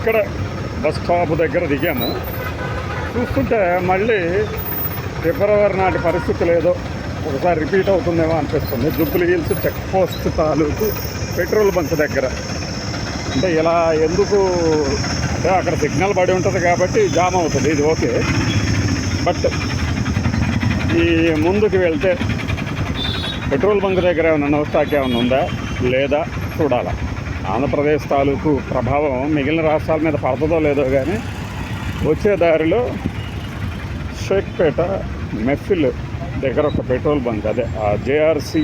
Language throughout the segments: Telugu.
ఇక్కడ బస్ స్టాప్ దగ్గర దిగాము. చూస్తుంటే మళ్ళీ ఫిబ్రవరి నాటి పరిస్థితులు ఏదో ఒకసారి రిపీట్ అవుతుందేమో అనిపిస్తుంది. జూబ్లీ హిల్స్ చెక్ పోస్ట్ తాలూకు పెట్రోల్ బంక్ దగ్గర. అంటే ఇలా ఎందుకు అంటే అక్కడ సిగ్నల్ పడి ఉంటుంది కాబట్టి జామ్ అవుతుంది, ఇది ఓకే. బట్ ఈ ముందుకు వెళ్తే పెట్రోల్ బంక్ దగ్గర ఏమైనా నో స్టాక్ ఏమైనా ఉందా లేదా చూడాలా. ఆంధ్రప్రదేశ్ తాలూకు ప్రభావం మిగిలిన రాష్ట్రాల మీద పడుతుందో లేదో కానీ వచ్చే దారిలో షేక్పేట మెఫిల్ దగ్గర ఒక పెట్రోల్ బంక్, అదే ఆ జేఆర్సీ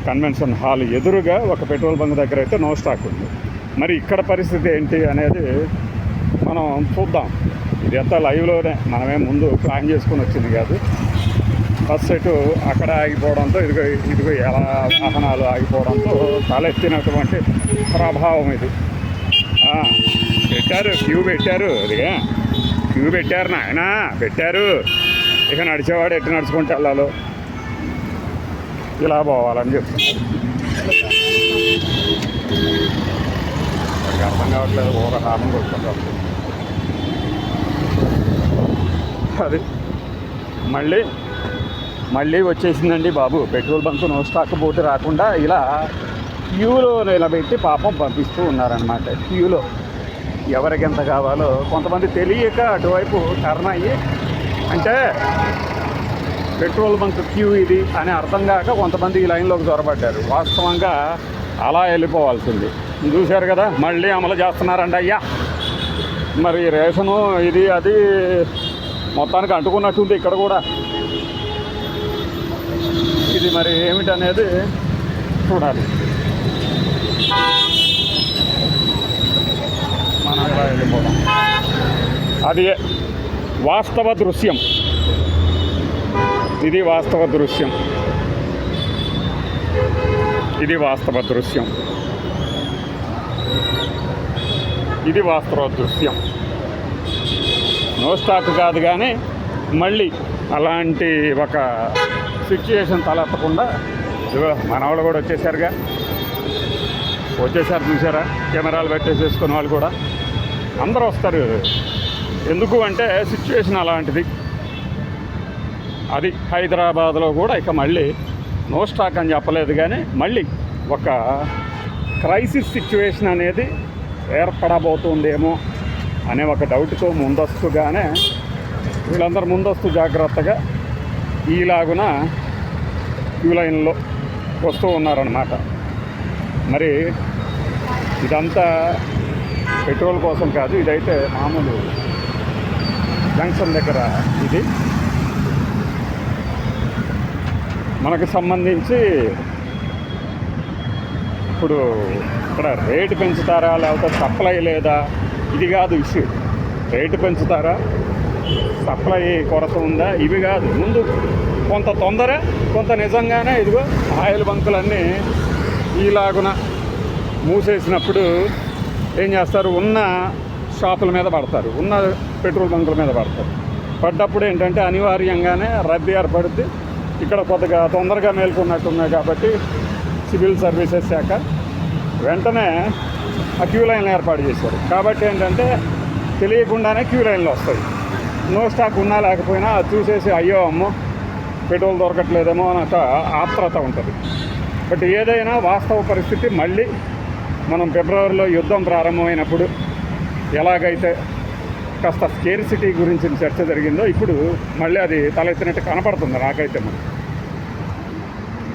కన్వెన్షన్ హాల్ ఎదురుగా ఒక పెట్రోల్ బంక్ దగ్గర అయితే నో స్టాక్ ఉంది. మరి ఇక్కడ పరిస్థితి ఏంటి అనేది మనం చూద్దాం. ఇది ఎంత లైవ్లోనే, మనమే ముందు ప్లాన్ చేసుకుని వచ్చింది కాదు. బస్ సెట్ అక్కడ ఆగిపోవడంతో ఇదిగో ఎలా వాహనాలు ఆగిపోవడంతో తలెత్తినటువంటి ప్రభావం ఇది. పెట్టారు, క్యూ పెట్టారు, అదిగా క్యూ పెట్టారు నాయన పెట్టారు. ఇక నడిచేవాడు ఎట్టు నడుచుకుంటే వెళ్ళాలో ఇలా పోవాలని చెప్తున్నారు. అర్థం కావట్లేదు, ఒక హామీ కొట్టుకుంటారు. అది మళ్ళీ వచ్చేసిందండి బాబు. పెట్రోల్ బంక్ నో స్టాక్ పోటీ రాకుండా ఇలా క్యూలో నిలబెట్టి పాపం పంపిస్తూ ఉన్నారనమాట. క్యూలో ఎవరికి ఎంత కావాలో కొంతమంది తెలియక అటువైపు టర్న్ అయ్యి, అంటే పెట్రోల్ బంక్ క్యూ ఇది అని అర్థం కాక కొంతమంది ఈ లైన్లోకి దొరబడ్డారు. వాస్తవంగా అలా వెళ్ళిపోవాల్సింది. చూశారు కదా, మళ్ళీ అమలు చేస్తున్నారండి అయ్యా. మరి రేషను ఇది అది మొత్తానికి అంటుకున్నట్టుంది ఇక్కడ కూడా. ఇది మరి ఏమిటనేది చూడాలి. మనం ఇలా వెళ్ళిపోవడం అది వాస్తవ దృశ్యం. ఇది వాస్తవ దృశ్యం. ఇది వాస్తవ దృశ్యం. ఇది వాస్తవ దృశ్యం. నో స్టాక్ కాదు కానీ మళ్ళీ అలాంటి ఒక సిచ్యుయేషన్ తలెత్తకుండా మనవాళ్ళు కూడా వచ్చేసారు, చూసారా, కెమెరాలు పెట్టేసేసుకున్న వాళ్ళు కూడా అందరూ వస్తారు. ఎందుకు అంటే సిచ్యువేషన్ అలాంటిది. అది హైదరాబాద్లో కూడా ఇక మళ్ళీ నో స్టాక్ అని చెప్పలేదు కానీ మళ్ళీ ఒక క్రైసిస్ సిచ్యువేషన్ అనేది ఏర్పడబోతుందేమో అనే ఒక డౌట్తో ముందస్తుగానే వీళ్ళందరూ ముందస్తు జాగ్రత్తగా ఈలాగున క్యూ లైన్లో వస్తూ ఉన్నారన్నమాట. మరి ఇదంతా పెట్రోల్ కోసం కాదు, ఇదైతే మామూలు జంక్షన్ దగ్గర ఇది మనకు సంబంధించి. ఇప్పుడు ఇక్కడ రేటు పెంచుతారా లేకపోతే సప్లై లేదా, ఇది కాదు ఇష్యూ. రేటు పెంచుతారా, సప్లై కొరత ఉందా, ఇవి కాదు. ముందు కొంత తొందర, కొంత నిజంగానే ఇదిగో ఆయిల్ బంకులన్నీ ఈలాగున మూసేసినప్పుడు ఏం చేస్తారు, ఉన్న షాపుల మీద పడతారు, ఉన్న పెట్రోల్ బంకుల మీద పడతారు. పడ్డప్పుడు ఏంటంటే అనివార్యంగానే రద్దీ ఏర్పడుద్ది. ఇక్కడ కొద్దిగా తొందరగా మేల్కొన్నట్టున్నాయి కాబట్టి సివిల్ సర్వీసెస్ శాఖ వెంటనే ఆ క్యూ లైన్లు ఏర్పాటు చేశారు. కాబట్టి ఏంటంటే తెలియకుండానే క్యూ లైన్లు వస్తాయి. నో స్టాక్ ఉన్నా లేకపోయినా అది చూసేసి అయ్యో అమ్మో పెట్రోల్ దొరకట్లేదేమో అని ఒక ఆత్రత ఉంటుంది. బట్ ఏదైనా వాస్తవ పరిస్థితి మళ్ళీ మనం ఫిబ్రవరిలో యుద్ధం ప్రారంభమైనప్పుడు ఎలాగైతే కాస్త స్కేర్సిటీ గురించి చర్చ జరిగిందో ఇప్పుడు మళ్ళీ అది తలెత్తినట్టు కనపడుతుంది నాకైతే.